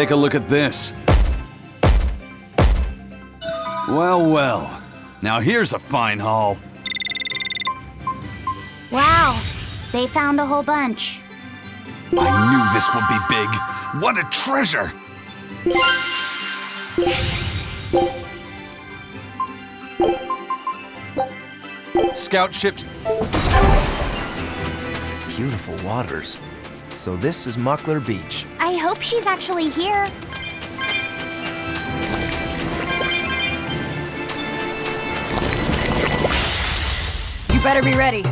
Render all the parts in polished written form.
Take a look at this. Well, well. Now here's a fine haul. Wow, they found a whole bunch. I knew this would be big. What a treasure! Scout ships. Beautiful waters. So this is Muckler Beach. I hope she's actually here. You better be ready.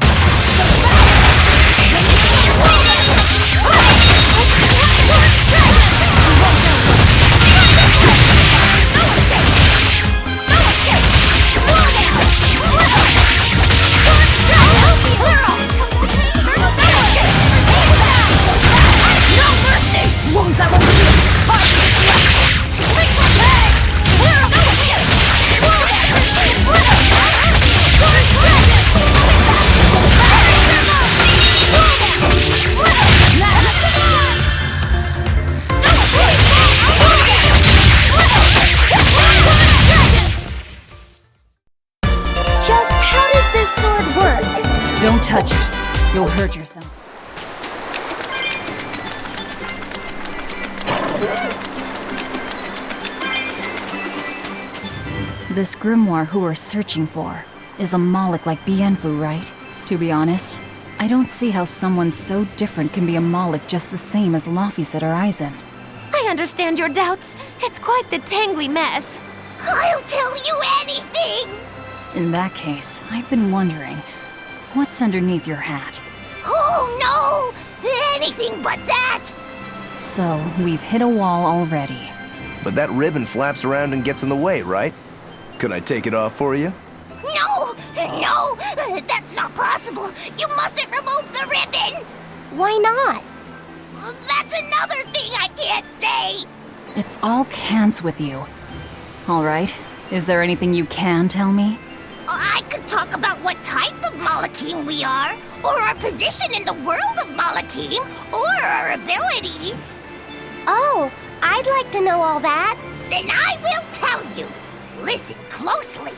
Just how does this sword work? Don't touch it. You'll hurt yourself. This grimoire who we're searching for is a Moloch like Bienfu, right? To be honest, I don't see how someone so different can be a Moloch just the same as Laphicet or Aizen. I understand your doubts. It's quite the tangly mess. I'll tell you anything! In that case, I've been wondering, what's underneath your hat? Oh no! Anything but that! So, we've hit a wall already. But that ribbon flaps around and gets in the way, right? Could I take it off for you? No! No! That's not possible! You mustn't remove the ribbon! Why not? That's another thing I can't say! It's all cans with you. All right, is there anything you can tell me? I could talk about what type of Malachim we are, or our position in the world of Malachim, or our abilities. Oh, I'd like to know all that. Then I will tell you. Listen closely.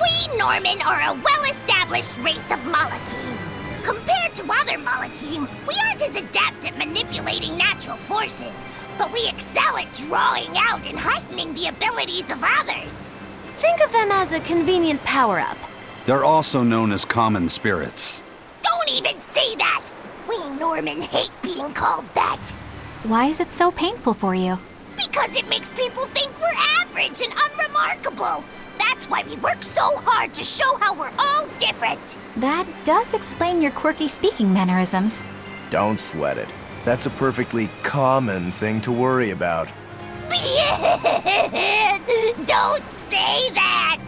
We Norman are a well-established race of Malachim. Compared to other Malachim, we aren't as adept at manipulating natural forces, but we excel at drawing out and heightening the abilities of others. Think of them as a convenient power-up. They're also known as common spirits. Don't even say that! We Norman hate being called that. Why is it so painful for you? Because it makes people think we're average and unremarkable. That's why we work so hard to show how we're all different. That does explain your quirky speaking mannerisms. Don't sweat it. That's a perfectly common thing to worry about. Don't say that!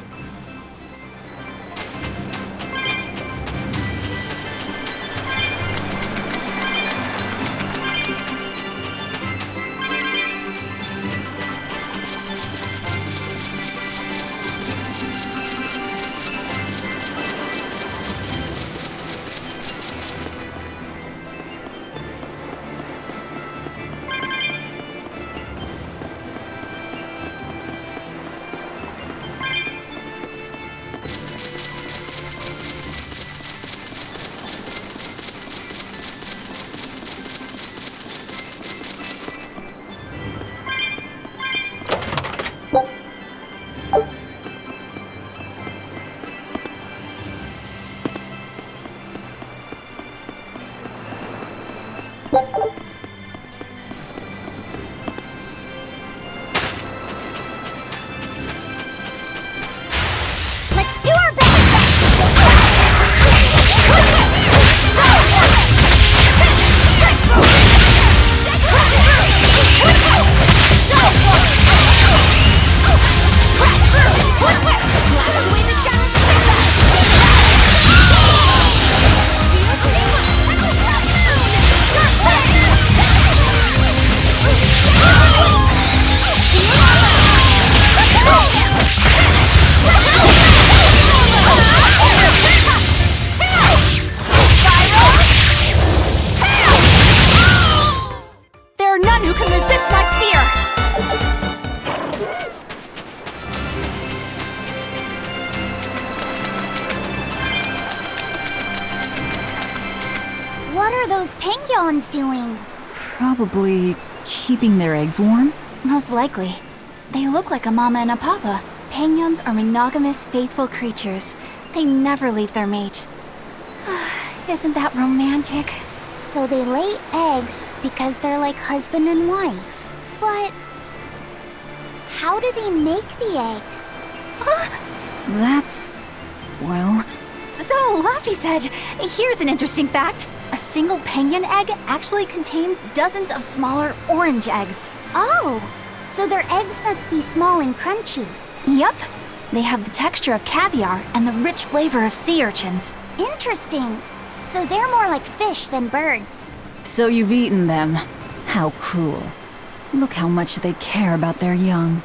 Let's do our best! There are none who can resist my spear! What are those penguins doing? Probably keeping their eggs warm? Most likely. They look like a mama and a papa. Penguins are monogamous, faithful creatures. They never leave their mate. Isn't that romantic? So they lay eggs because they're like husband and wife. But how do they make the eggs? That's... well... So, Laffy said, here's an interesting fact. A single penguin egg actually contains dozens of smaller orange eggs. Oh, so their eggs must be small and crunchy. Yup. They have the texture of caviar and the rich flavor of sea urchins. Interesting. So they're more like fish than birds. So you've eaten them. How cruel. Look how much they care about their young.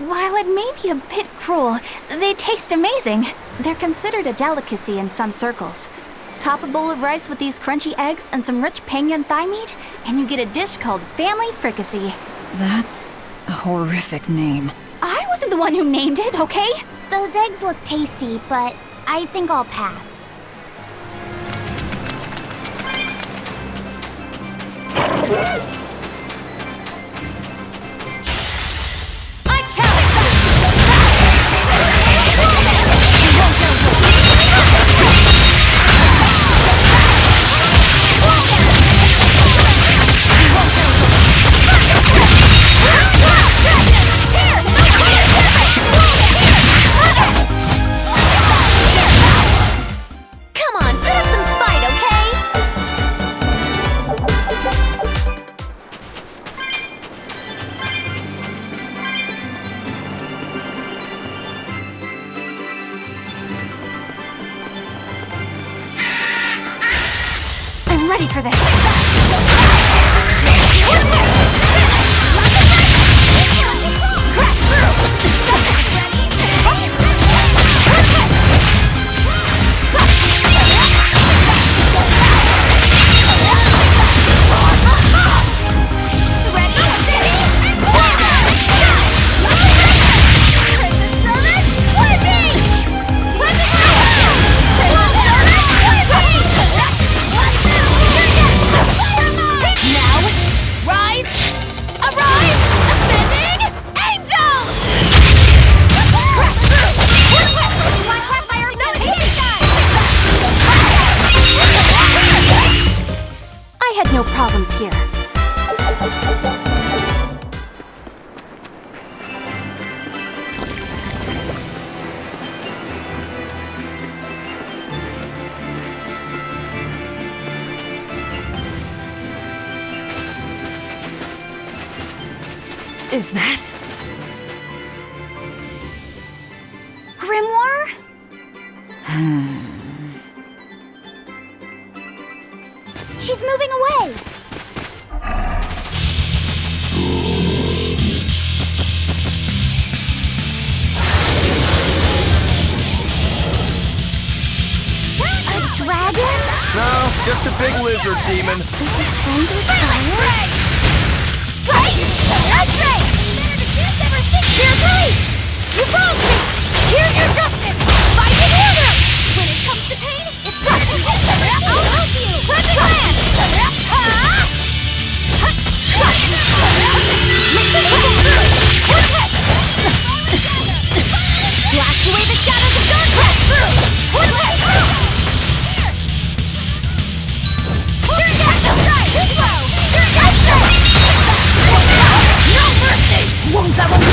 While it may be a bit cruel, they taste amazing. They're considered a delicacy in some circles. Top a bowl of rice with these crunchy eggs and some rich penguin thigh meat, and you get a dish called family fricassee. That's a horrific name. I wasn't the one who named it, okay? Those eggs look tasty, but I think I'll pass. Ready for this. No problems here. Is that... Grimoire? She's moving away! A dragon? No, just a big lizard demon. Is it friends with fire? Right! That's right! Here, please! You wronged me! Here's your justice! Fight in order! When it comes to pain, it's got to be hit! I'll help you! Perfect plan! Blast away the shadows of darkness! No mercy! Wounds that won't be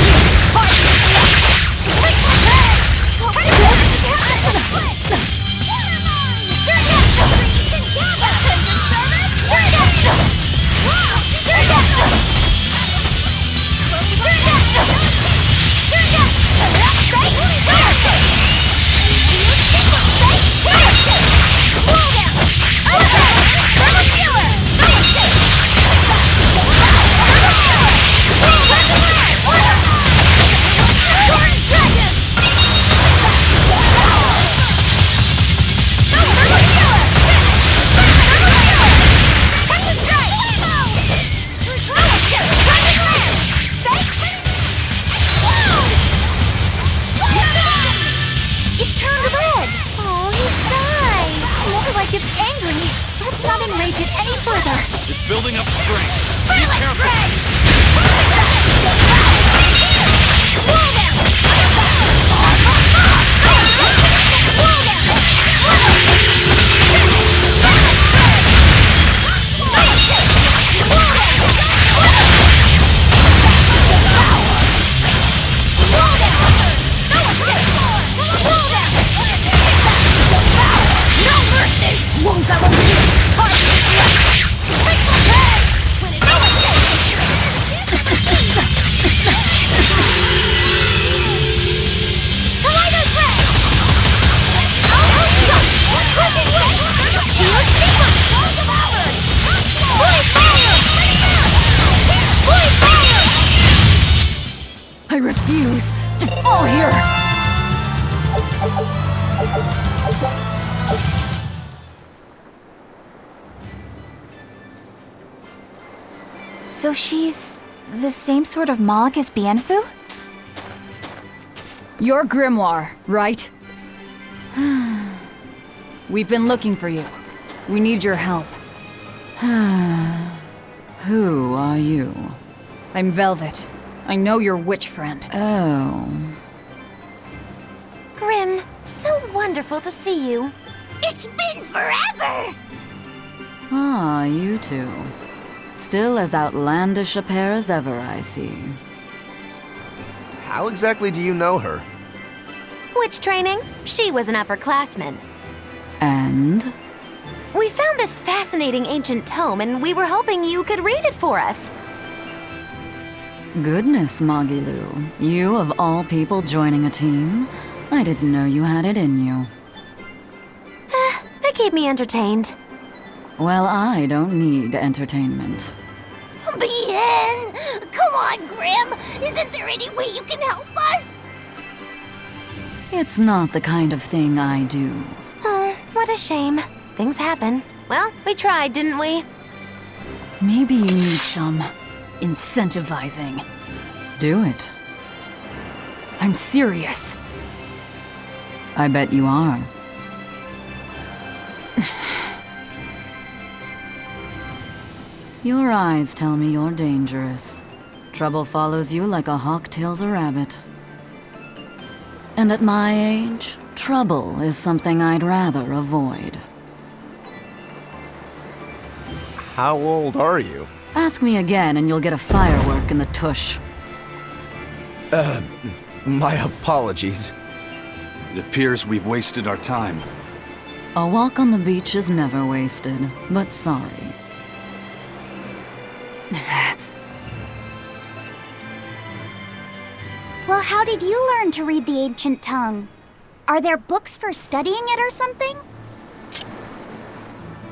take it any further. It's building up strength. Be Silence, careful. Ray! Wall them! Wall them! No mercy! Wounds that won't heal! I refuse to fall here! So she's the same sort of Moloch as Bienfu? Your grimoire, right? We've been looking for you. We need your help. Who are you? I'm Velvet. I know your witch friend. Oh. Grim, so wonderful to see you. It's been forever! Ah, you two. Still as outlandish a pair as ever, I see. How exactly do you know her? Witch training? She was an upperclassman. And? We found this fascinating ancient tome and we were hoping you could read it for us. Goodness, Magilu. You of all people joining a team? I didn't know you had it in you. They keep me entertained. Well, I don't need entertainment. Bien! Come on, Grim! Isn't there any way you can help us? It's not the kind of thing I do. Oh, what a shame. Things happen. Well, we tried, didn't we? Maybe you need some incentivizing. Do it. I'm serious. I bet you are. Your eyes tell me you're dangerous. Trouble follows you like a hawk tails a rabbit. And at my age, trouble is something I'd rather avoid. How old are you? Ask me again and you'll get a firework in the tush. My apologies. It appears we've wasted our time. A walk on the beach is never wasted, but sorry. Well, how did you learn to read the ancient tongue? Are there books for studying it or something?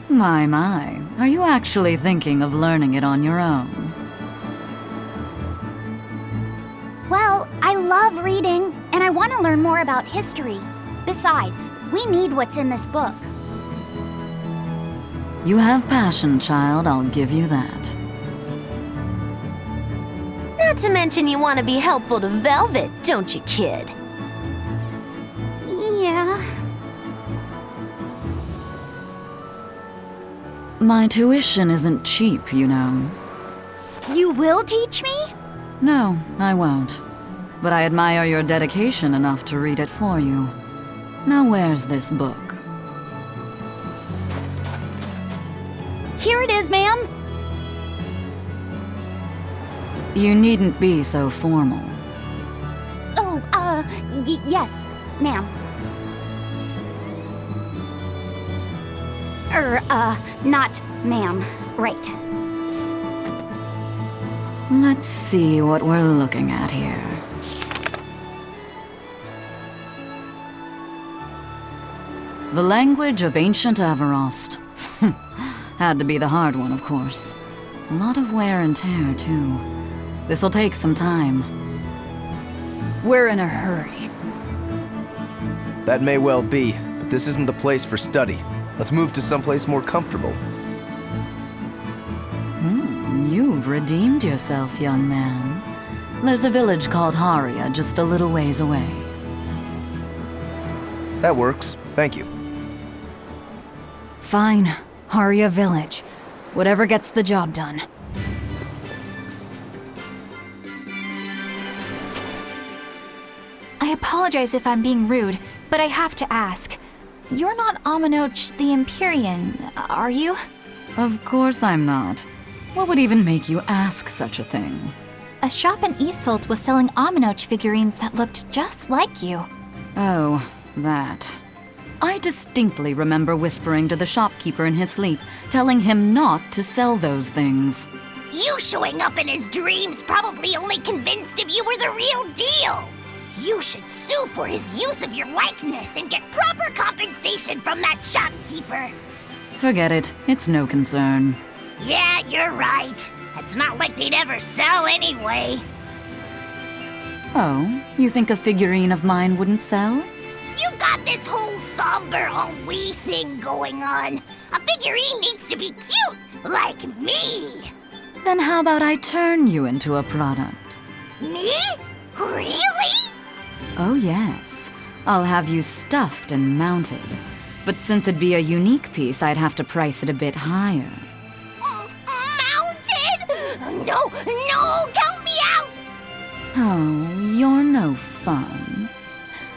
My, are you actually thinking of learning it on your own? Well, I love reading, and I want to learn more about history. Besides, we need what's in this book. You have passion, child, I'll give you that. Not to mention you want to be helpful to Velvet, don't you, kid? Yeah. My tuition isn't cheap, you know. You will teach me? No, I won't. But I admire your dedication enough to read it for you. Now where's this book? Here it is, ma'am. You needn't be so formal. Oh, yes, ma'am. Not ma'am. Right. Let's see what we're looking at here. The language of ancient Averost. Had to be the hard one, of course. A lot of wear and tear, too. This'll take some time. We're in a hurry. That may well be, but this isn't the place for study. Let's move to someplace more comfortable. You've redeemed yourself, young man. There's a village called Haria just a little ways away. That works. Thank you. Fine. Haria Village. Whatever gets the job done. I apologize if I'm being rude, but I have to ask. You're not Aminoch the Empyrean, are you? Of course I'm not. What would even make you ask such a thing? A shop in Isolt was selling Aminoch figurines that looked just like you. Oh, that. I distinctly remember whispering to the shopkeeper in his sleep, telling him not to sell those things. You showing up in his dreams probably only convinced him you were the real deal. You should sue for his use of your likeness and get proper compensation from that shopkeeper. Forget it. It's no concern. Yeah, you're right. It's not like they'd ever sell anyway. Oh, you think a figurine of mine wouldn't sell? You got this whole somber ennui thing going on. A figurine needs to be cute, like me. Then how about I turn you into a product? Me? Really? Oh yes. I'll have you stuffed and mounted. But since it'd be a unique piece, I'd have to price it a bit higher. Mounted? No, count me out! Oh, you're no fun.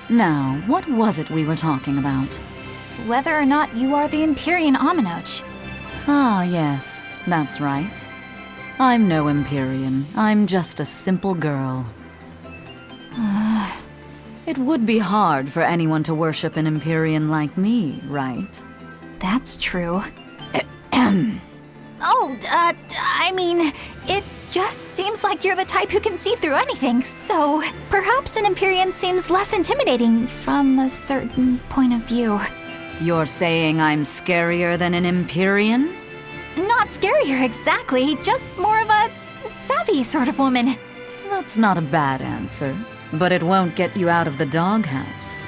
Now, what was it we were talking about? Whether or not you are the Empyrean Aminoch. Ah, yes, that's right. I'm no Empyrean. I'm just a simple girl. It would be hard for anyone to worship an Empyrean like me, right? That's true. I mean, it just seems like you're the type who can see through anything, so perhaps an Empyrean seems less intimidating from a certain point of view. You're saying I'm scarier than an Empyrean? Not scarier exactly, just more of a savvy sort of woman. That's not a bad answer, but it won't get you out of the doghouse.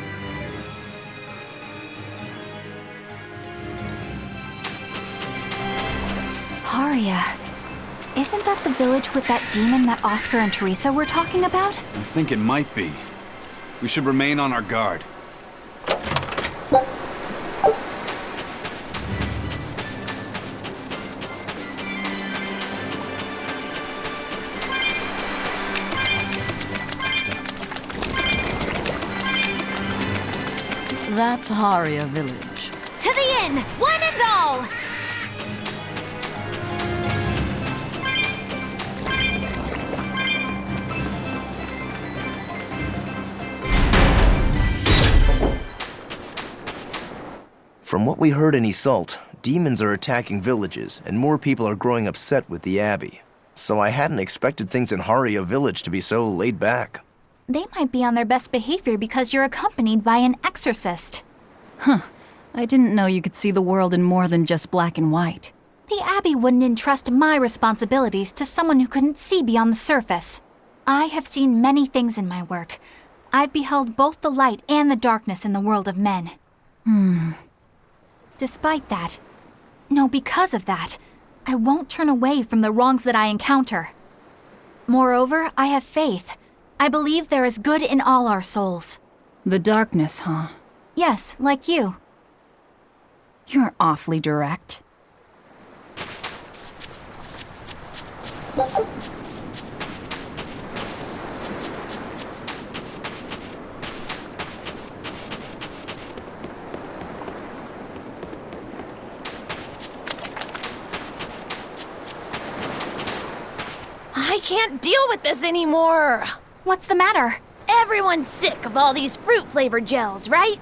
Haria. Isn't that the village with that demon that Oscar and Teresa were talking about? I think it might be. We should remain on our guard. That's Haria Village. To the inn, one and all! From what we heard in Isolt, demons are attacking villages, and more people are growing upset with the Abbey. So I hadn't expected things in Haria Village to be so laid back. They might be on their best behavior because you're accompanied by an exorcist. I didn't know you could see the world in more than just black and white. The Abbey wouldn't entrust my responsibilities to someone who couldn't see beyond the surface. I have seen many things in my work. I've beheld both the light and the darkness in the world of men. Despite that, no, because of that, I won't turn away from the wrongs that I encounter. Moreover, I have faith. I believe there is good in all our souls. The darkness, huh? Yes, like you. You're awfully direct. I can't deal with this anymore. What's the matter? Everyone's sick of all these fruit-flavored gels, right?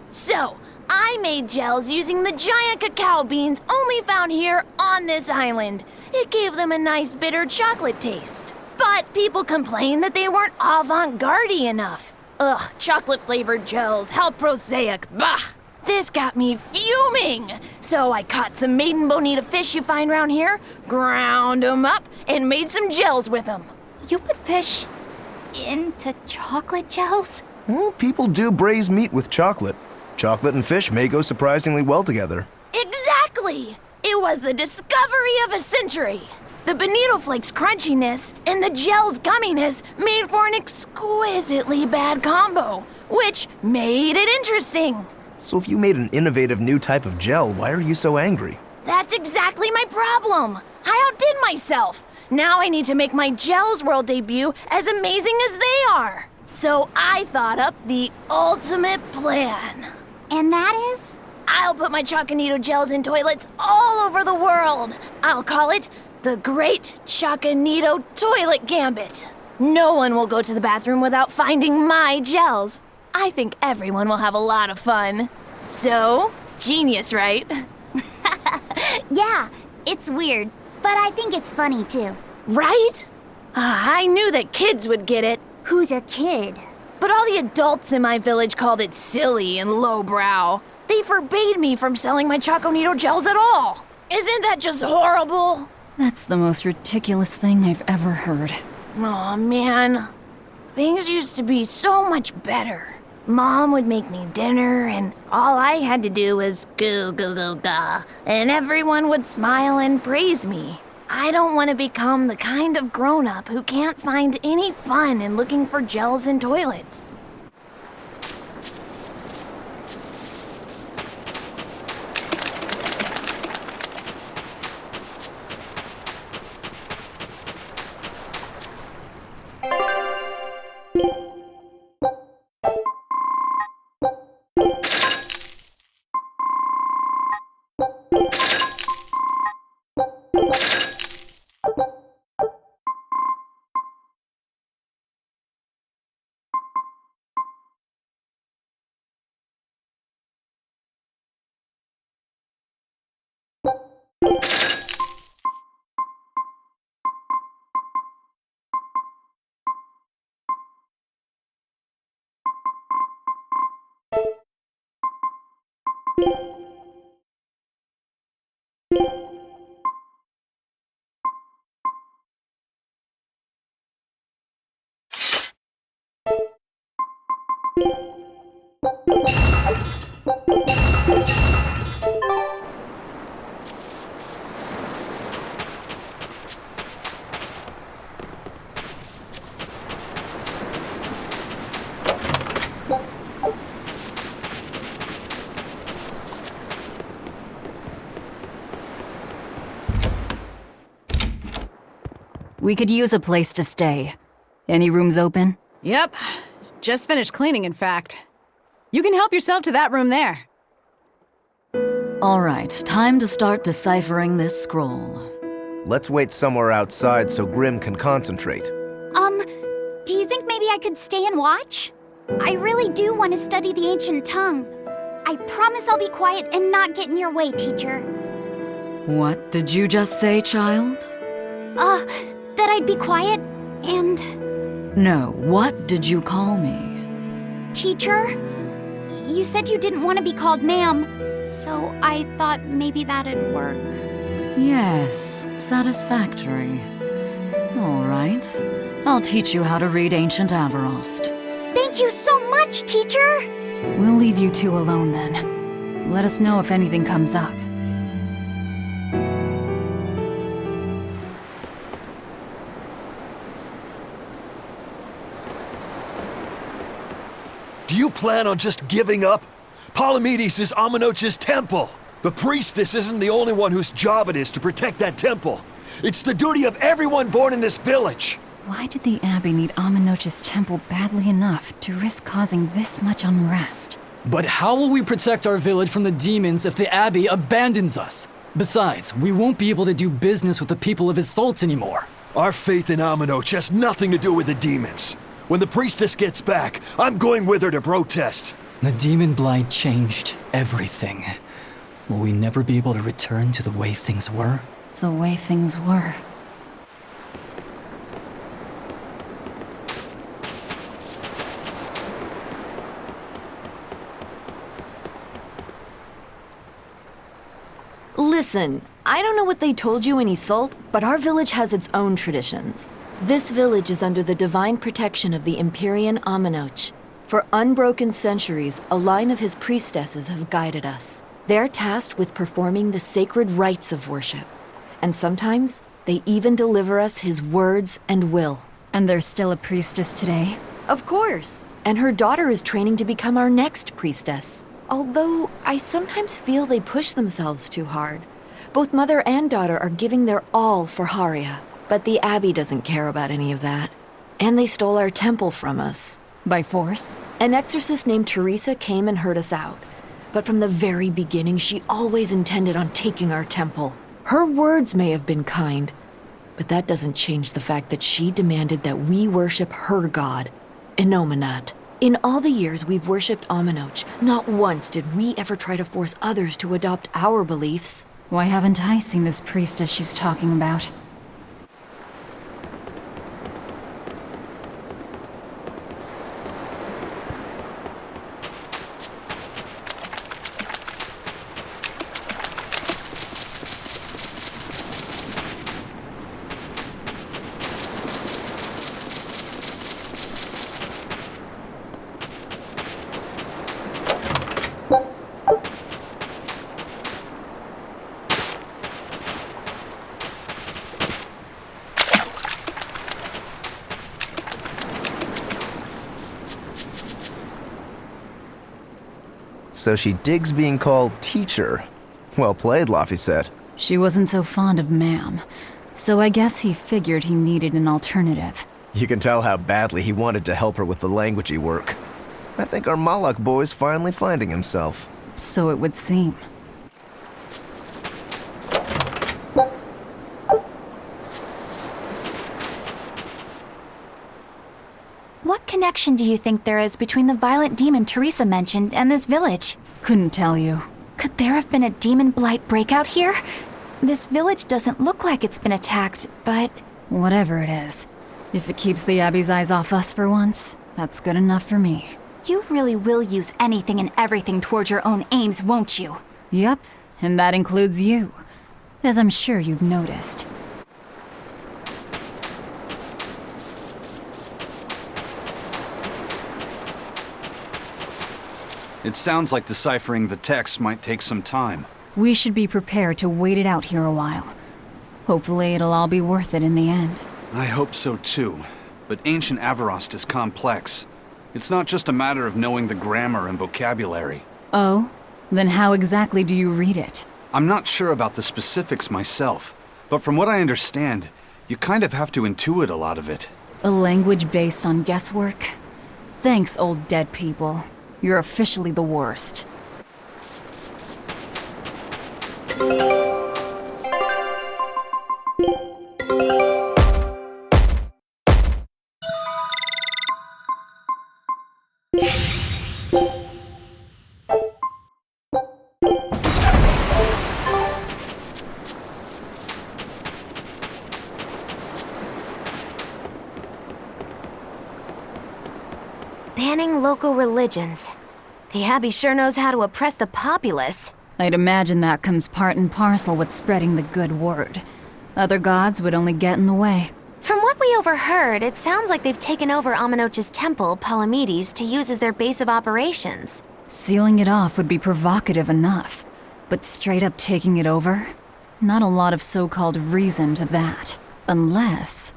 So, I made gels using the giant cacao beans only found here on this island. It gave them a nice bitter chocolate taste. But people complained that they weren't avant-garde-y enough. Ugh, chocolate-flavored gels, how prosaic, bah! This got me fuming! So I caught some maiden bonita fish you find around here, ground them up, and made some gels with them. You put fish into chocolate gels? Well, people do braise meat with chocolate. Chocolate and fish may go surprisingly well together. Exactly! It was the discovery of a century. The bonito flakes crunchiness and the gel's gumminess made for an exquisitely bad combo, which made it interesting. So if you made an innovative new type of gel, why are you so angry? That's exactly my problem. I outdid myself. Now I need to make my Gels World debut as amazing as they are. So I thought up the ultimate plan. And that is? I'll put my Choconito gels in toilets all over the world. I'll call it the Great Choconito Toilet Gambit. No one will go to the bathroom without finding my gels. I think everyone will have a lot of fun. So, genius, right? Yeah, it's weird, but I think it's funny too. Right? I knew that kids would get it. Who's a kid? But all the adults in my village called it silly and lowbrow. They forbade me from selling my Choconito gels at all. Isn't that just horrible? That's the most ridiculous thing I've ever heard. Aw, man. Things used to be so much better. Mom would make me dinner, and all I had to do was goo goo goo ga, and everyone would smile and praise me. I don't want to become the kind of grown-up who can't find any fun in looking for gels in toilets. We could use a place to stay. Any rooms open? Yep. Just finished cleaning, in fact. You can help yourself to that room there. All right, time to start deciphering this scroll. Let's wait somewhere outside so Grim can concentrate. Do you think maybe I could stay and watch? I really do want to study the ancient tongue. I promise I'll be quiet and not get in your way, teacher. What did you just say, child? That I'd be quiet and... No, what did you call me? Teacher? You said you didn't want to be called ma'am, so I thought maybe that'd work. Yes, satisfactory. All right, I'll teach you how to read Ancient Averost. Thank you so much, teacher! We'll leave you two alone then. Let us know if anything comes up. Do you plan on just giving up? Palamedes is Amenoch's temple. The priestess isn't the only one whose job it is to protect that temple. It's the duty of everyone born in this village. Why did the Abbey need Amenoch's temple badly enough to risk causing this much unrest? But how will we protect our village from the demons if the Abbey abandons us? Besides, we won't be able to do business with the people of Isolt anymore. Our faith in Amenoch has nothing to do with the demons. When the priestess gets back, I'm going with her to protest. The demon blight changed everything. Will we never be able to return to the way things were? The way things were. Listen, I don't know what they told you in Isolt, but our village has its own traditions. This village is under the divine protection of the Empyrean Amenoch. For unbroken centuries, a line of his priestesses have guided us. They're tasked with performing the sacred rites of worship. And sometimes, they even deliver us his words and will. And there's still a priestess today? Of course. And her daughter is training to become our next priestess. Although, I sometimes feel they push themselves too hard. Both mother and daughter are giving their all for Haria. But the Abbey doesn't care about any of that. And they stole our temple from us. By force? An exorcist named Teresa came and heard us out. But from the very beginning, she always intended on taking our temple. Her words may have been kind, but that doesn't change the fact that she demanded that we worship her god, Inominat. In all the years we've worshipped Aminoch, not once did we ever try to force others to adopt our beliefs. Why haven't I seen this priestess she's talking about? So she digs being called teacher. Well played, Laphicet. She wasn't so fond of ma'am, so I guess he figured he needed an alternative. You can tell how badly he wanted to help her with the languagey work. I think our Malak boy's finally finding himself. So it would seem. What connection do you think there is between the violent demon Teresa mentioned and this village? Couldn't tell you. Could there have been a demon blight breakout here? This village doesn't look like it's been attacked, but... Whatever it is. If it keeps the Abbey's eyes off us for once, that's good enough for me. You really will use anything and everything towards your own aims, won't you? Yep, and that includes you, as I'm sure you've noticed. It sounds like deciphering the text might take some time. We should be prepared to wait it out here a while. Hopefully it'll all be worth it in the end. I hope so too, but ancient Avarost is complex. It's not just a matter of knowing the grammar and vocabulary. Oh? Then how exactly do you read it? I'm not sure about the specifics myself, but from what I understand, you kind of have to intuit a lot of it. A language based on guesswork? Thanks, old dead people. You're officially the worst. Banning local religions. The Abbey sure knows how to oppress the populace. I'd imagine that comes part and parcel with spreading the good word. Other gods would only get in the way. From what we overheard, it sounds like they've taken over Aminoch's temple, Palamedes, to use as their base of operations. Sealing it off would be provocative enough, but straight up taking it over? Not a lot of so-called reason to that. Unless...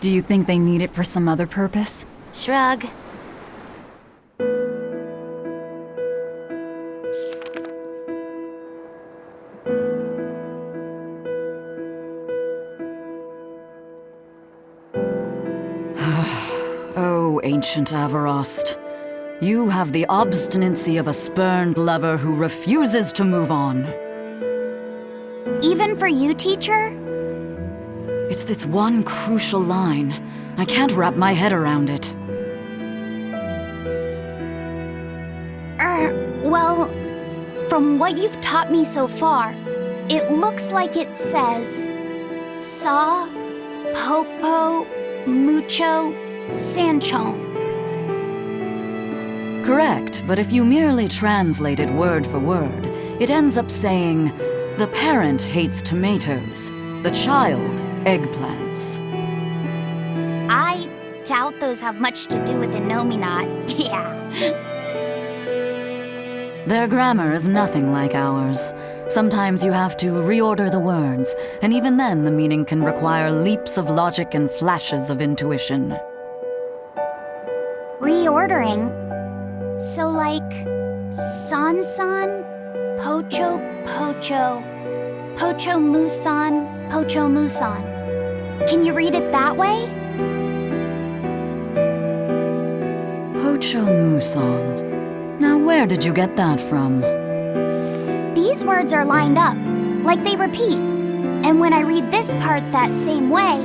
Do you think they need it for some other purpose? Shrug. Oh, ancient Avarost. You have the obstinacy of a spurned lover who refuses to move on. Even for you, teacher? It's this one crucial line. I can't wrap my head around it. Well, from what you've taught me so far, it looks like it says... Sa, Popo, Mucho, Sanchon. Correct, but if you merely translate it word for word, it ends up saying, the parent hates tomatoes, the child eggplants. I doubt those have much to do with Inominat. Yeah. Their grammar is nothing like ours. Sometimes you have to reorder the words, and even then the meaning can require leaps of logic and flashes of intuition. Reordering? So like... San-san, Pocho, Pocho, Pocho Musan, Pocho Musan. Can you read it that way? Pocho Muson. Now where did you get that from? These words are lined up, like they repeat. And when I read this part that same way,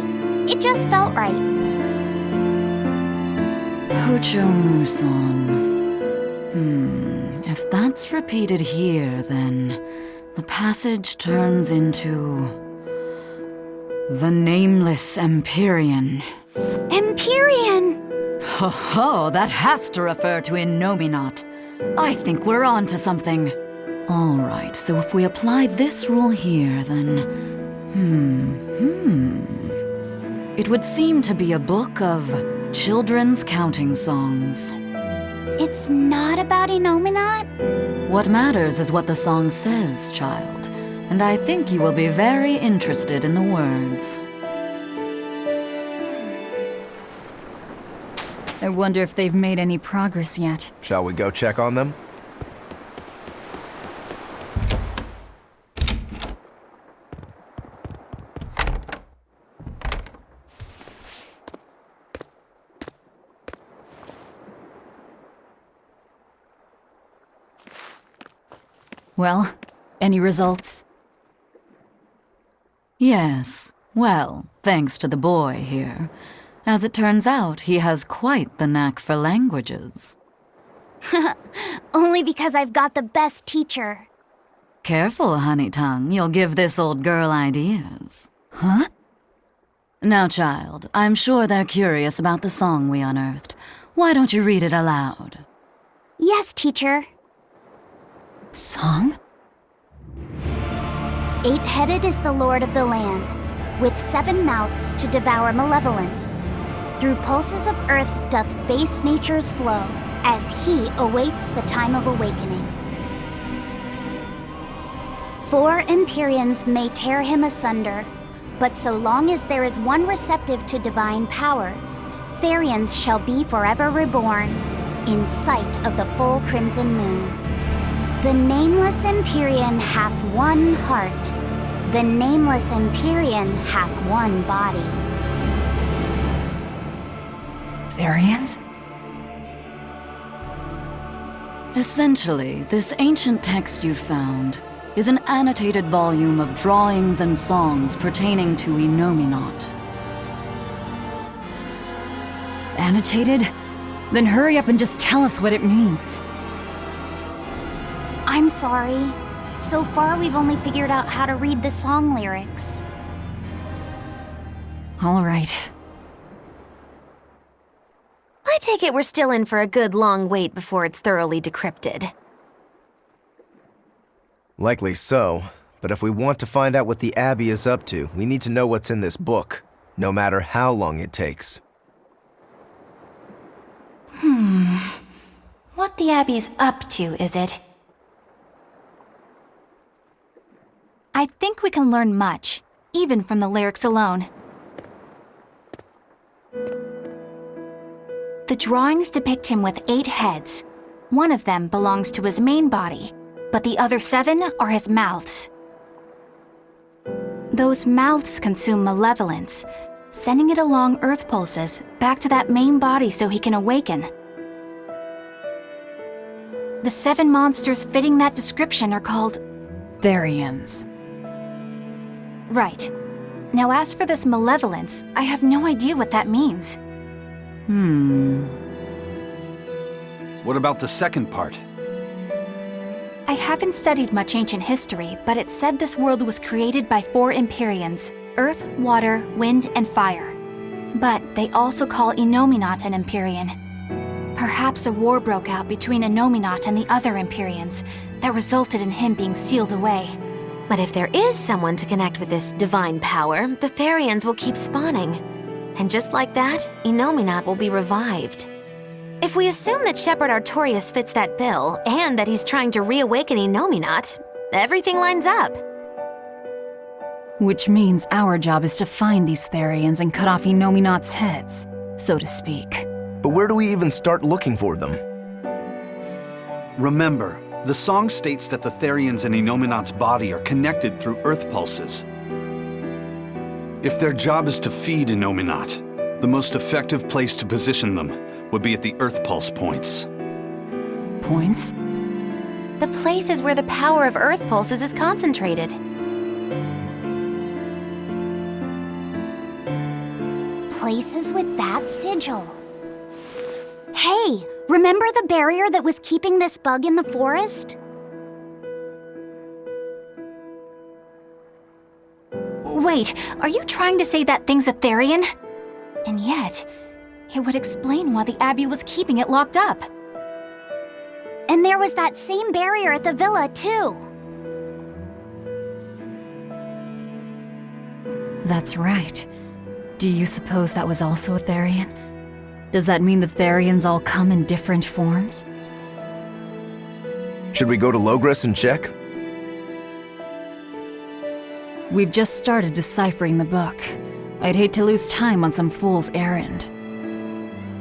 it just felt right. Pocho Muson. If that's repeated here, then the passage turns into the Nameless Empyrean. Empyrean! Ho ho, that has to refer to Innominat. I think we're on to something. All right, so if we apply this rule here, then... It would seem to be a book of children's counting songs. It's not about Innominat? What matters is what the song says, child. And I think you will be very interested in the words. I wonder if they've made any progress yet. Shall we go check on them? Well, any results? Yes, well, thanks to the boy here. As it turns out, he has quite the knack for languages. Only because I've got the best teacher. Careful, honey tongue, you'll give this old girl ideas. Huh? Now, child, I'm sure they're curious about the song we unearthed. Why don't you read it aloud? Yes, teacher. Song? 8-headed is the lord of the land, with 7 mouths to devour malevolence. Through pulses of earth doth base nature's flow, as he awaits the time of awakening. 4 Empyreans may tear him asunder, but so long as there is one receptive to divine power, Therians shall be forever reborn, in sight of the full crimson moon. The nameless Empyrean hath one heart. The nameless Empyrean hath one body. Therians? Essentially, this ancient text you found is an annotated volume of drawings and songs pertaining to Innominat. Annotated? Then hurry up and just tell us what it means. I'm sorry. So far, we've only figured out how to read the song lyrics. All right. I take it we're still in for a good long wait before it's thoroughly decrypted. Likely so, but if we want to find out what the Abbey is up to, we need to know what's in this book, no matter how long it takes. What the Abbey's up to, is it? I think we can learn much, even from the lyrics alone. The drawings depict him with 8 heads. One of them belongs to his main body, but the other 7 are his mouths. Those mouths consume malevolence, sending it along earth pulses back to that main body so he can awaken. The 7 monsters fitting that description are called Therians. Right. Now as for this malevolence, I have no idea what that means. What about the second part? I haven't studied much ancient history, but it said this world was created by 4 Empyreans: earth, water, wind, and fire. But they also call Innominat an Empyrean. Perhaps a war broke out between Innominat and the other Empyreans that resulted in him being sealed away. But if there is someone to connect with this divine power, the Therians will keep spawning. And just like that, Innominat will be revived. If we assume that Shepherd Artorius fits that bill, and that he's trying to reawaken Innominat, everything lines up. Which means our job is to find these Therians and cut off Innominat's heads, so to speak. But where do we even start looking for them? Remember, The song states that the Therians in Inominat's body are connected through earth pulses. If their job is to feed Inominat, the most effective place to position them would be at the earth pulse points. Points? The places where the power of Earth pulses is concentrated. Places with that sigil. Hey, remember the barrier that was keeping this bug in the forest? Wait, are you trying to say that thing's a Therian? And yet, it would explain why the Abbey was keeping it locked up. And there was that same barrier at the villa, too. That's right. Do you suppose that was also a Therian? Does that mean the Therians all come in different forms? Should we go to Logres and check? We've just started deciphering the book. I'd hate to lose time on some fool's errand.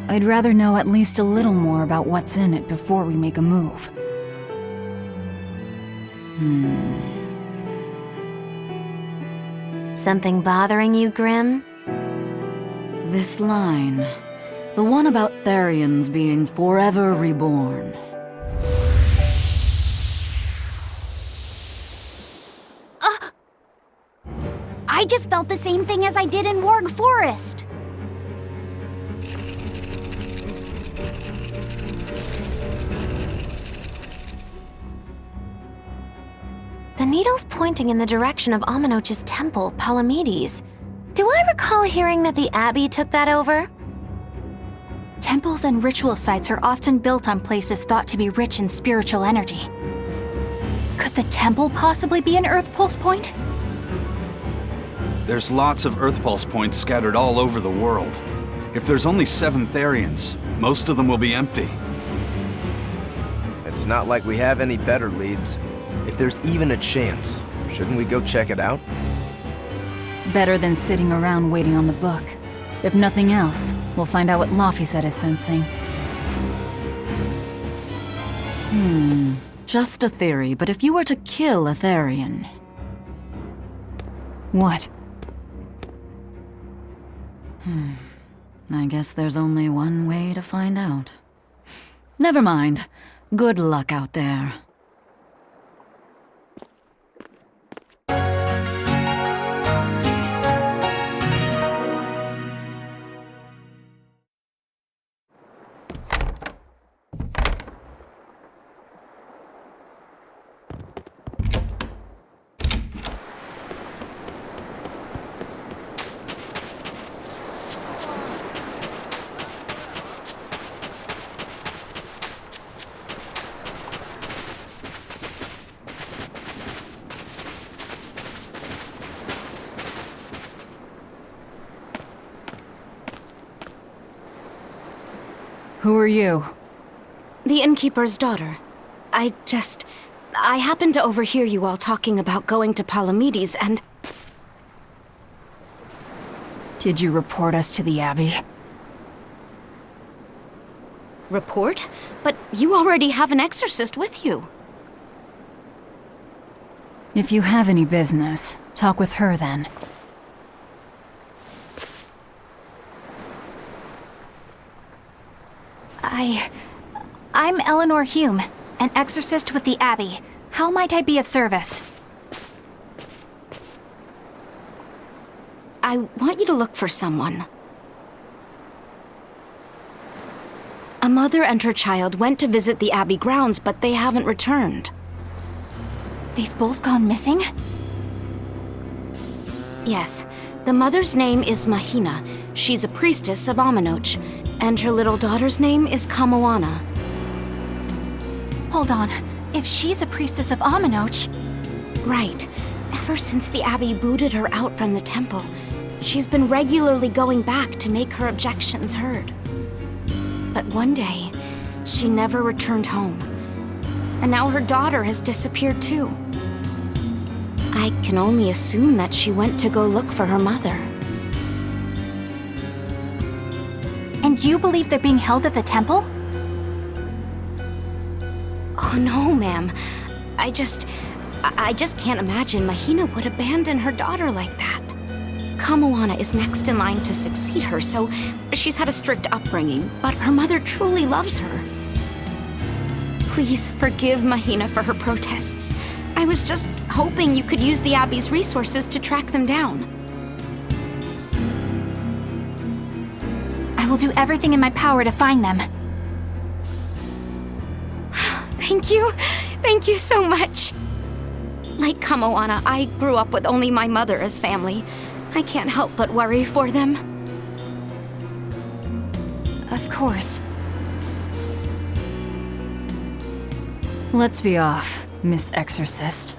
I'd rather know at least a little more about what's in it before we make a move. Something bothering you, Grim? This line. The one about Therians being forever reborn. I just felt the same thing as I did in Warg Forest. The needle's pointing in the direction of Amenoch's temple, Palamedes. Do I recall hearing that the Abbey took that over? Temples and ritual sites are often built on places thought to be rich in spiritual energy. Could the temple possibly be an Earth Pulse point? There's lots of earth pulse points scattered all over the world. If there's only 7 Therians, most of them will be empty. It's not like we have any better leads. If there's even a chance, shouldn't we go check it out? Better than sitting around waiting on the book. If nothing else, we'll find out what Laphicet is sensing. Just a theory, but if you were to kill a Therian... What? I guess there's only one way to find out. Never mind. Good luck out there. Who are you? The innkeeper's daughter. I happened to overhear you all talking about going to Palamedes and... Did you report us to the Abbey? Report? But you already have an exorcist with you. If you have any business, talk with her then. I'm Eleanor Hume, an exorcist with the Abbey. How might I be of service? I want you to look for someone. A mother and her child went to visit the Abbey grounds, but they haven't returned. They've both gone missing? Yes. The mother's name is Mahina. She's a priestess of Amenoch. And her little daughter's name is Kamoana. Hold on. If she's a priestess of Amenoch... Right. Ever since the Abbey booted her out from the temple, she's been regularly going back to make her objections heard. But one day, she never returned home. And now her daughter has disappeared too. I can only assume that she went to go look for her mother. And you believe they're being held at the temple? Oh, no, ma'am. I just can't imagine Mahina would abandon her daughter like that. Kamoana is next in line to succeed her, so she's had a strict upbringing, but her mother truly loves her. Please forgive Mahina for her protests. I was just hoping you could use the Abbey's resources to track them down. I will do everything in my power to find them. Thank you. Thank you so much. Like Kamoana, I grew up with only my mother as family. I can't help but worry for them. Of course. Let's be off, Miss Exorcist.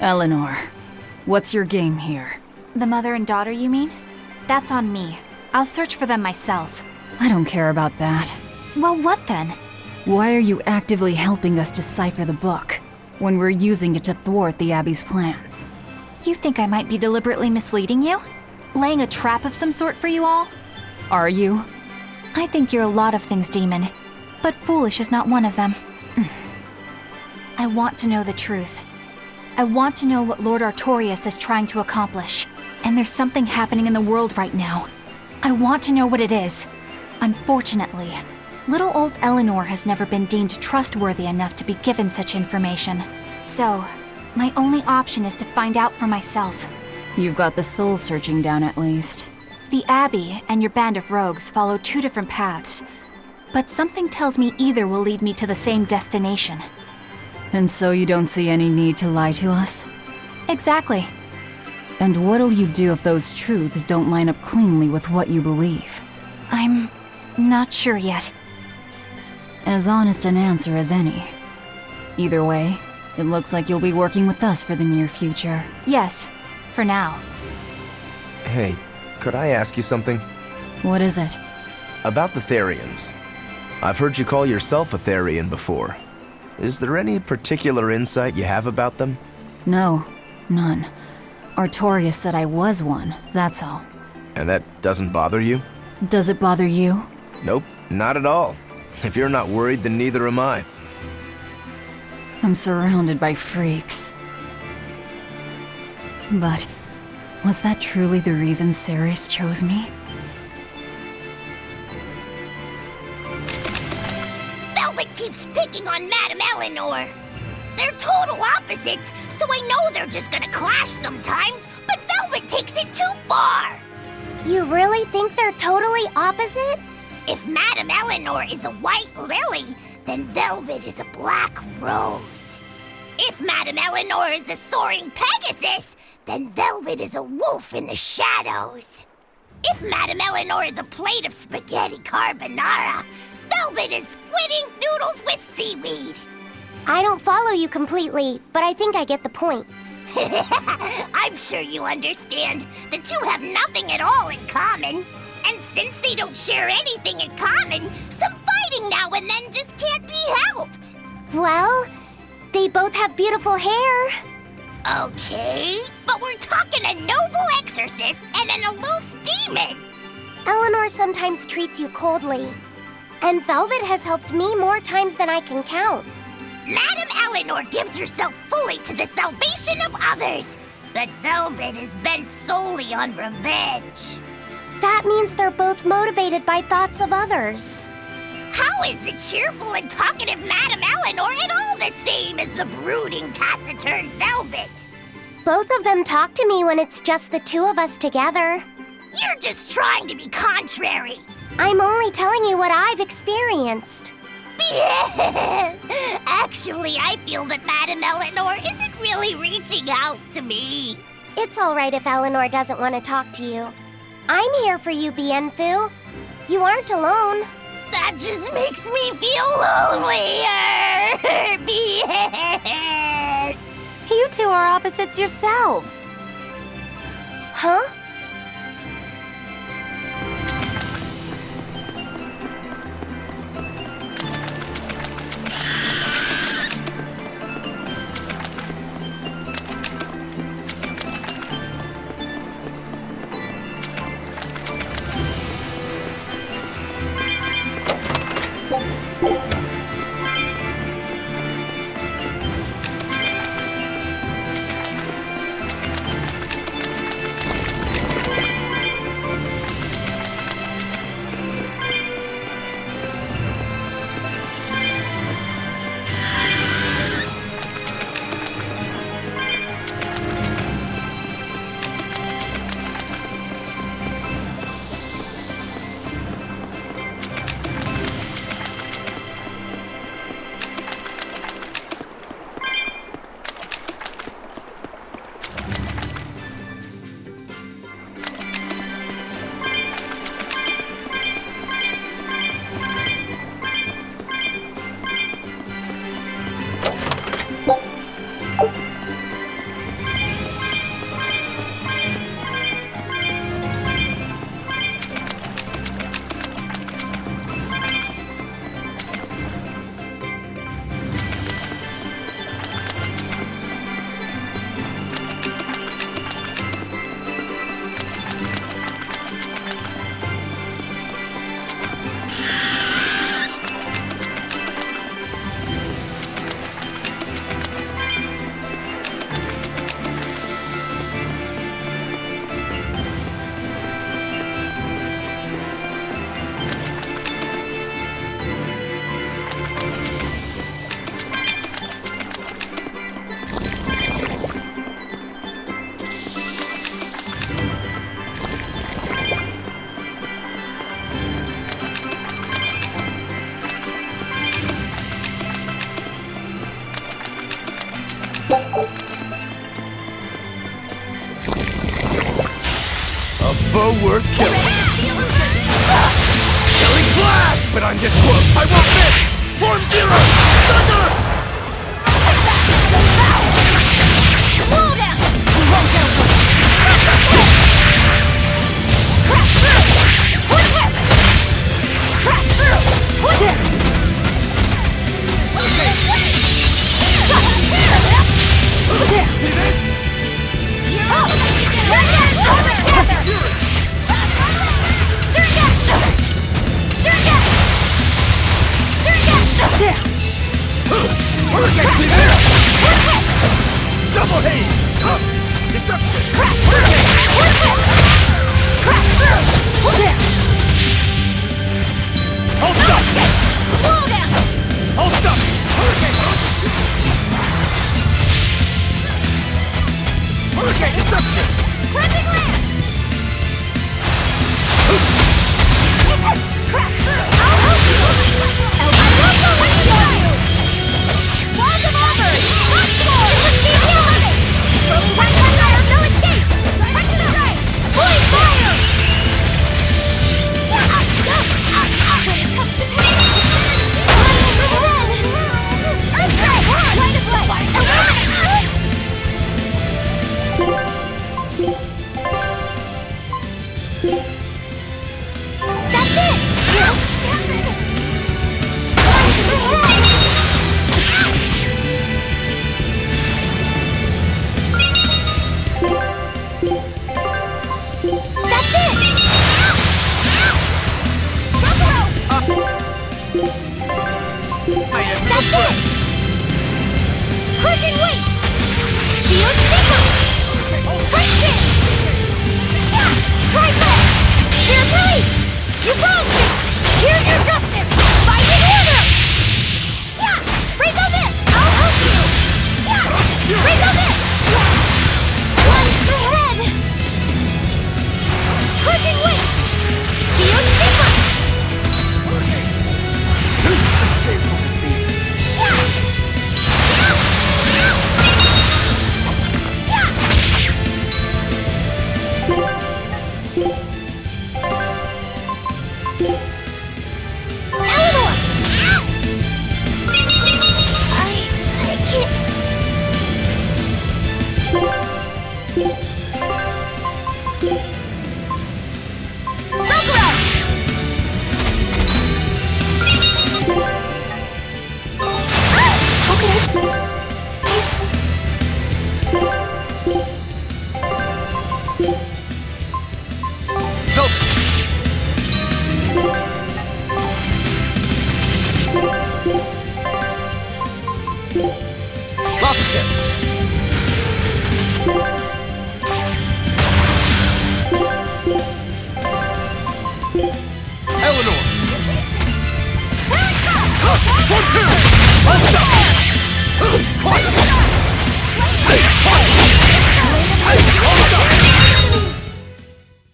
Eleanor, what's your game here? The mother and daughter, you mean? That's on me. I'll search for them myself. I don't care about that. Well, what then? Why are you actively helping us decipher the book, when we're using it to thwart the Abbey's plans? You think I might be deliberately misleading you? Laying a trap of some sort for you all? Are you? I think you're a lot of things, Demon. But foolish is not one of them. I want to know the truth. I want to know what Lord Artorias is trying to accomplish. And there's something happening in the world right now. I want to know what it is. Unfortunately, little old Eleanor has never been deemed trustworthy enough to be given such information. So, my only option is to find out for myself. You've got the soul searching down at least. The Abbey and your band of rogues follow two different paths. But something tells me either will lead me to the same destination. And so you don't see any need to lie to us? Exactly. And what'll you do if those truths don't line up cleanly with what you believe? I'm not sure yet. As honest an answer as any. Either way, it looks like you'll be working with us for the near future. Yes, for now. Hey, could I ask you something? What is it? About the Therians. I've heard you call yourself a Therian before. Is there any particular insight you have about them? No, none. Artorias said I was one, that's all. And that doesn't bother you? Does it bother you? Nope, not at all. If you're not worried, then neither am I. I'm surrounded by freaks. But was that truly the reason Ceres chose me? Velvet keeps picking on Madame Eleanor. They're total opposites, so I know they're just gonna clash sometimes, but Velvet takes it too far. You really think they're totally opposite? If Madame Eleanor is a white lily, then Velvet is a black rose. If Madame Eleanor is a soaring Pegasus, then Velvet is a wolf in the shadows. If Madame Eleanor is a plate of spaghetti carbonara, Velvet is squidding noodles with seaweed. I don't follow you completely, but I think I get the point. I'm sure you understand. The two have nothing at all in common. And since they don't share anything in common, some fighting now and then just can't be helped. Well, they both have beautiful hair. Okay, but we're talking a noble exorcist and an aloof demon. Eleanor sometimes treats you coldly. And Velvet has helped me more times than I can count. Madame Eleanor gives herself fully to the salvation of others, but Velvet is bent solely on revenge. That means they're both motivated by thoughts of others. How is the cheerful and talkative Madame Eleanor at all the same as the brooding, taciturn Velvet? Both of them talk to me when it's just the two of us together. You're just trying to be contrary. I'm only telling you what I've experienced. Actually, I feel that Madame Eleanor isn't really reaching out to me. It's all right if Eleanor doesn't want to talk to you. I'm here for you, Bienfu. You aren't alone. That just makes me feel lonelier. Bien. You two are opposites yourselves. Huh? A foe worth killing. Killing blast! But I'm this close. I won't miss! Form zero! Thunder! Slow down! You won't get away! Crash through! Twin whip! Crash through! Twin whip! Double haze! Destruction! Crash through! Crash through! Hold up! Slow down! Hold up! Hurricane destruction! Clipping land! Crash through! I'll help you! I won't go with you! Walls of armor! Front floor! Receive your limit! Right fire! No escape! Right to the right! Boys fire! When it comes to pain, Earthquake! Light of light! Illuminate! That's it! That's it! That's it! Crushing weight! Shield sticker! Punch it! Yeah! Try that! Spear release! You broke it! Here's your justice! Fight in order! Yeah! Break on this! I'll help you! Yeah! Break on this! One ahead! Crushing weight! Shield sticker! Yeah!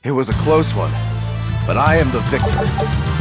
It was a close one, but I am the victor.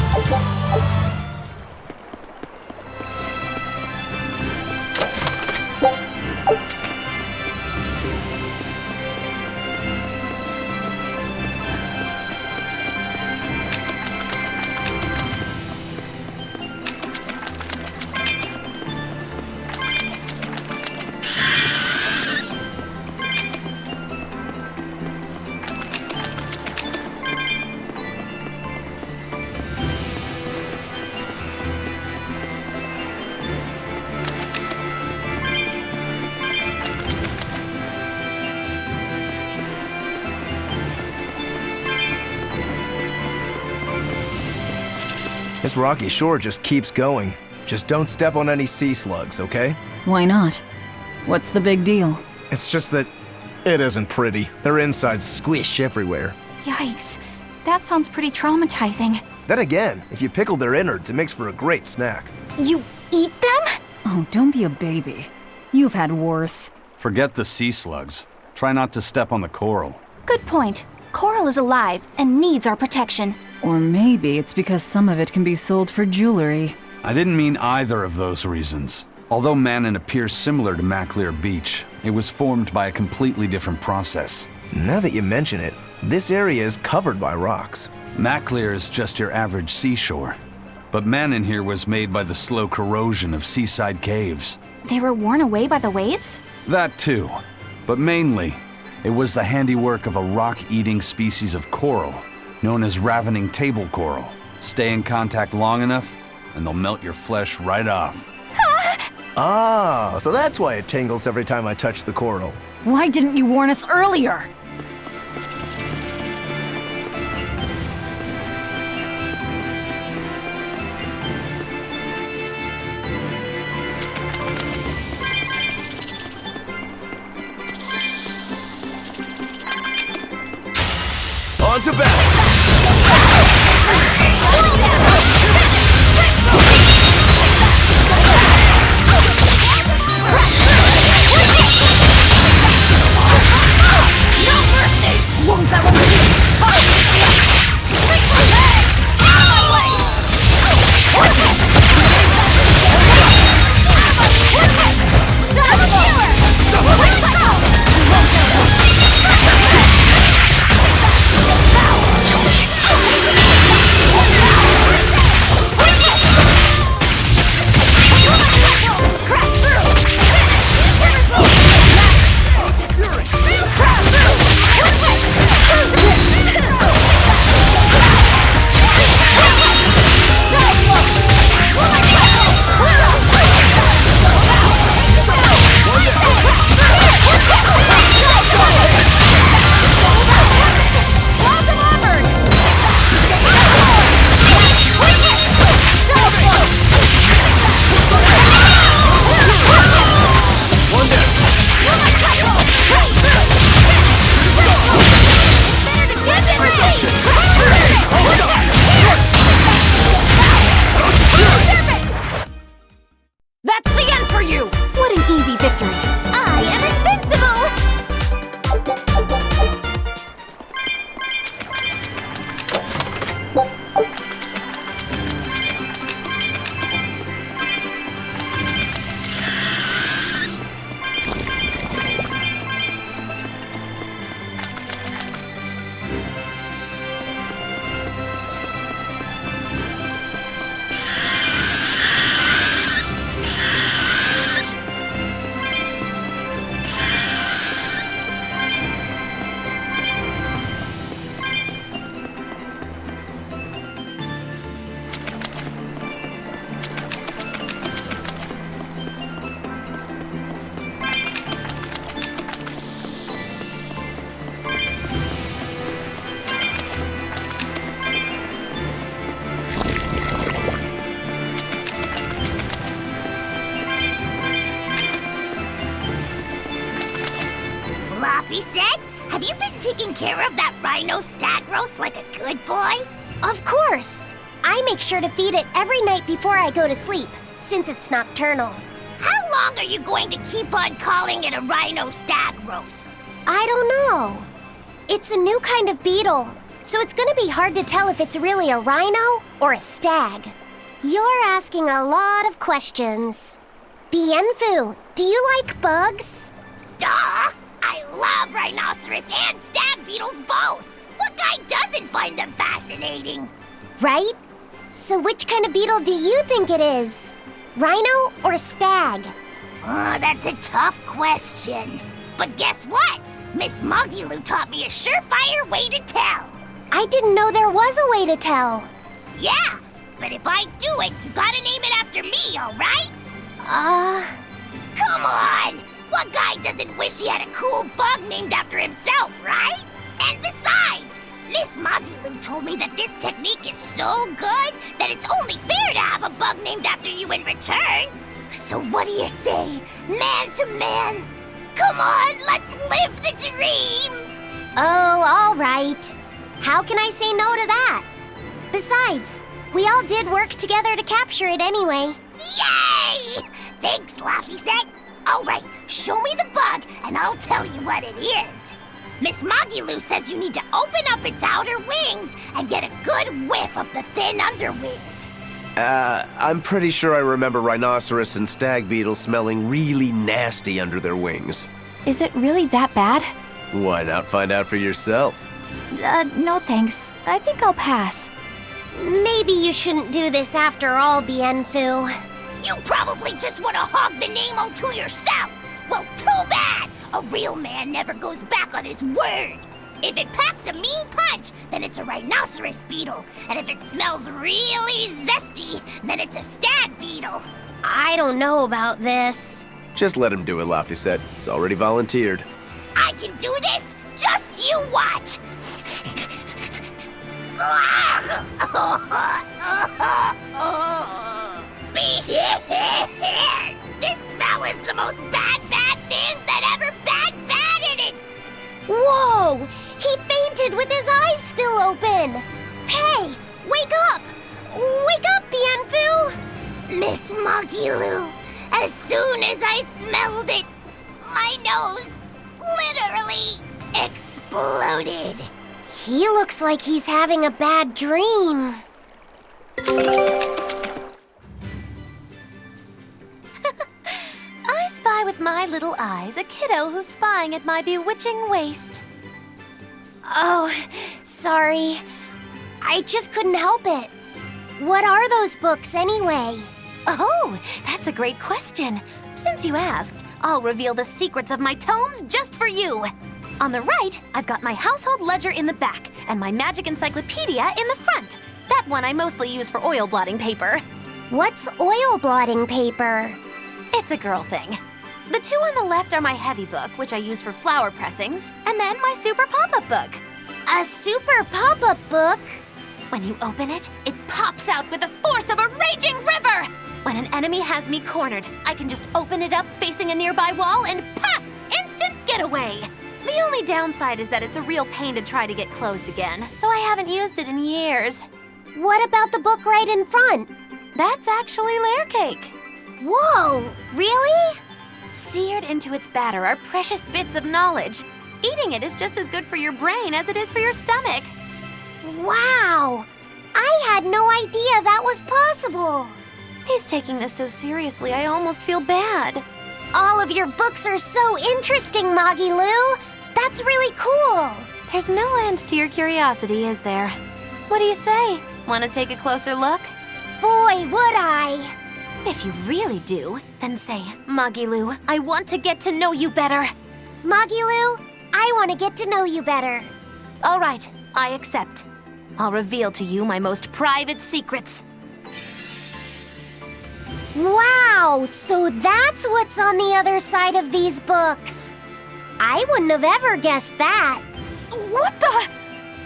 This rocky shore just keeps going. Just don't step on any sea slugs, okay? Why not? What's the big deal? It's just that it isn't pretty. Their insides squish everywhere. Yikes. That sounds pretty traumatizing. Then again, if you pickle their innards, it makes for a great snack. You eat them? Oh, don't be a baby. You've had worse. Forget the sea slugs. Try not to step on the coral. Good point. Coral is alive and needs our protection. Or maybe it's because some of it can be sold for jewelry. I didn't mean either of those reasons. Although Manon appears similar to Maclear Beach, it was formed by a completely different process. Now that you mention it, this area is covered by rocks. Maclear is just your average seashore. But Manon here was made by the slow corrosion of seaside caves. They were worn away by the waves? That too. But mainly, it was the handiwork of a rock-eating species of coral known as ravening table coral. Stay in contact long enough, and they'll melt your flesh right off. Ah, so that's why it tingles every time I touch the coral. Why didn't you warn us earlier? On to battle! Laffy said, have you been taking care of that rhino Stagros like a good boy? Of course. I make sure to feed it every night before I go to sleep, since it's nocturnal. How How long are you going to keep on calling it a rhino stag growth? I don't know. It's a new kind of beetle, so it's gonna be hard to tell if it's really a rhino or a stag. You're asking a lot of questions. Bienfu, do you like bugs? Duh! I love rhinoceros and stag beetles both! What guy doesn't find them fascinating? Right? So which kind of beetle do you think it is? Rhino or stag? Oh, that's a tough question. But guess what? Miss Mogulu taught me a surefire way to tell. I didn't know there was a way to tell. Yeah, but if I do it, you gotta name it after me, alright? Come on! What guy doesn't wish he had a cool bug named after himself, right? And besides, Miss Mogulu told me that this technique is so good that it's only fair to have a bug named after you in return. So what do you say, man to man? Come on, let's live the dream! Oh, all right. How can I say no to that? Besides, we all did work together to capture it anyway. Yay! Thanks, Laffy-Set. All right, show me the bug, and I'll tell you what it is. Miss Mogulu says you need to open up its outer wings and get a good whiff of the thin underwings. I'm pretty sure I remember rhinoceros and stag beetles smelling really nasty under their wings. Is it really that bad? Why not find out for yourself? No thanks. I think I'll pass. Maybe you shouldn't do this after all, Bienfu. You probably just want to hog the name all to yourself. Well, too bad. A real man never goes back on his word. If it packs a mean punch, then it's a rhinoceros beetle. And if it smells really zesty, then it's a stag beetle. I don't know about this. Just let him do it, Laffy-Set. He's already volunteered. I can do this? Just you watch. This smell is the most bad thing that ever bad in it. Whoa! He fainted with his eyes still open! Hey! Wake up! Wake up, Bienfu! Miss Mogulu, as soon as I smelled it, my nose literally exploded. He looks like he's having a bad dream. I spy with my little eyes a kiddo who's spying at my bewitching waist. Oh, sorry. I just couldn't help it. What are those books anyway? Oh, that's a great question. Since you asked, I'll reveal the secrets of my tomes just for you. On the right, I've got my household ledger in the back and my magic encyclopedia in the front. That one I mostly use for oil blotting paper. What's oil blotting paper? It's a girl thing. The two on the left are my heavy book, which I use for flower pressings, and then my super pop-up book. A super pop-up book? When you open it, it pops out with the force of a raging river! When an enemy has me cornered, I can just open it up facing a nearby wall and pop! Instant getaway! The only downside is that it's a real pain to try to get closed again, so I haven't used it in years. What about the book right in front? That's actually layer cake. Whoa, really? Seared into its batter are precious bits of knowledge. Eating it is just as good for your brain as it is for your stomach. Wow! I had no idea that was possible. He's taking this so seriously, I almost feel bad. All of your books are so interesting, Moggy-Loo. That's really cool. There's no end to your curiosity, is there? What do you say? Want to take a closer look? Boy, would I. If you really do, then say, Moggy-Loo, I want to get to know you better. Moggy-Loo, I want to get to know you better. All right, I accept. I'll reveal to you my most private secrets. Wow, so that's what's on the other side of these books. I wouldn't have ever guessed that. What the?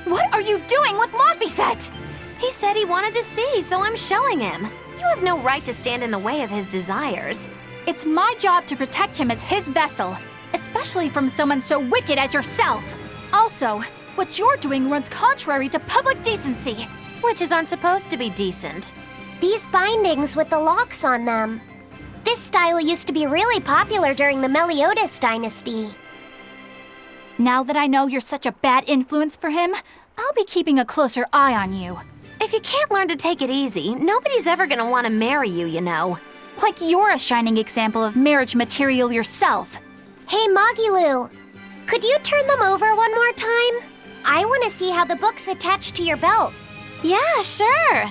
What are you doing with Laffy-Set? He said he wanted to see, so I'm showing him. You have no right to stand in the way of his desires. It's my job to protect him as his vessel, especially from someone so wicked as yourself. Also, what you're doing runs contrary to public decency. Witches aren't supposed to be decent. These bindings with the locks on them. This style used to be really popular during the Meliodas dynasty. Now that I know you're such a bad influence for him, I'll be keeping a closer eye on you. If you can't learn to take it easy, nobody's ever gonna want to marry you, you know. Like you're a shining example of marriage material yourself. Hey, Magilu, could you turn them over one more time? I want to see how the book's attached to your belt. Yeah, sure.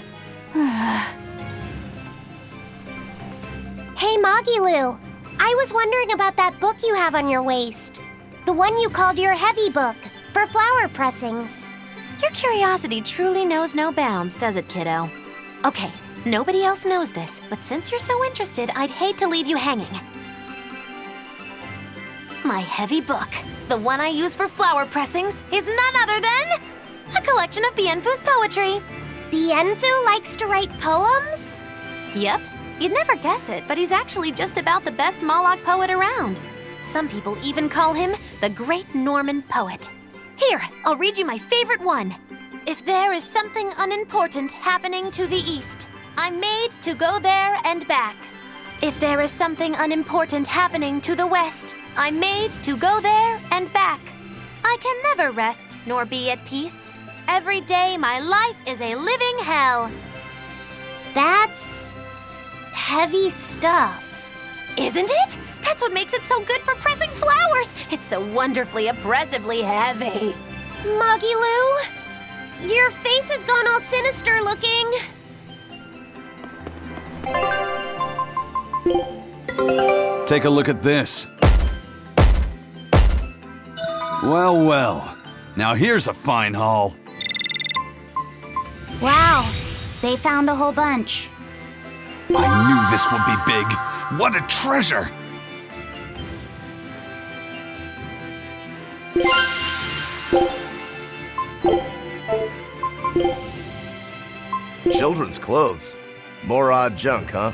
Hey, Magilu, I was wondering about that book you have on your waist. The one you called your heavy book, for flower pressings. Your curiosity truly knows no bounds, does it, kiddo? Okay, nobody else knows this, but since you're so interested, I'd hate to leave you hanging. My heavy book, the one I use for flower pressings, is none other than a collection of Bienfu's poetry. Bienfu likes to write poems? Yep, you'd never guess it, but he's actually just about the best Moloch poet around. Some people even call him the Great Norman Poet. Here, I'll read you my favorite one. If there is something unimportant happening to the east, I'm made to go there and back. If there is something unimportant happening to the west, I'm made to go there and back. I can never rest nor be at peace. Every day my life is a living hell. That's heavy stuff. Isn't it? That's what makes it so good for pressing flowers. It's so wonderfully oppressively heavy. Magilu, your face has gone all sinister looking. Take a look at this. Well, well. Now here's a fine haul. Wow, they found a whole bunch. I knew this would be big. What a treasure! Children's clothes. More odd junk, huh?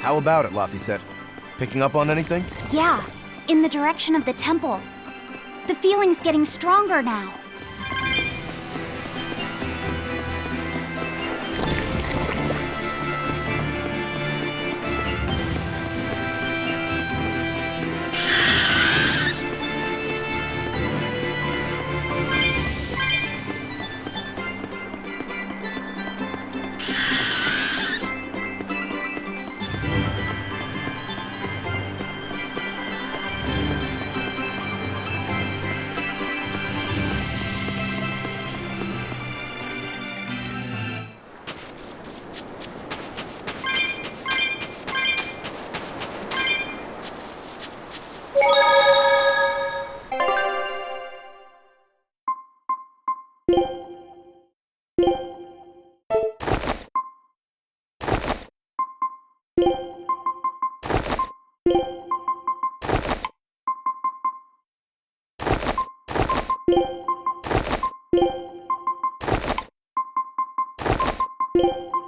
How about it, Laphicet? Picking up on anything? Yeah, in the direction of the temple. The feeling's getting stronger now. you